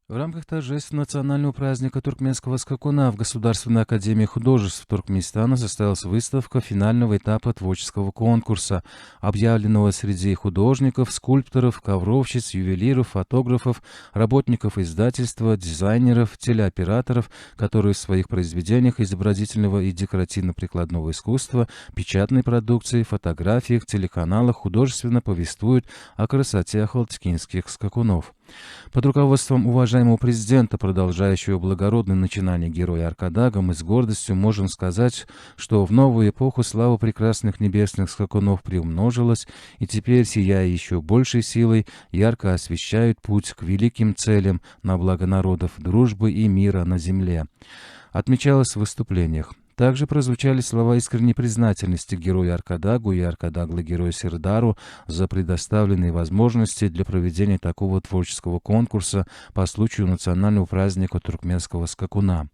В рамках торжественного национального праздника туркменского скакуна в Государственной академии художеств Туркменистана состоялась выставка финального этапа творческого конкурса, объявленного среди художников, скульпторов, ковровщиц, ювелиров, фотографов, работников издательства, дизайнеров, телеоператоров, которые в своих произведениях изобразительного и декоративно-прикладного искусства, печатной продукции, фотографиях, телеканалах художественно повествуют о красоте ахалтекинских скакунов. Под руководством уважаемого президента, продолжающего благородное начинание героя Аркадага, мы с гордостью можем сказать, что в новую эпоху слава прекрасных небесных скакунов приумножилась, и теперь, сияя еще большей силой, ярко освещают путь к великим целям на благо народов, дружбы и мира на земле. Отмечалось в выступлениях. Также прозвучали слова искренней признательности герою Аркадагу и Аркадаглы-герою Сердару за предоставленные возможности для проведения такого творческого конкурса по случаю национального праздника туркменского скакуна.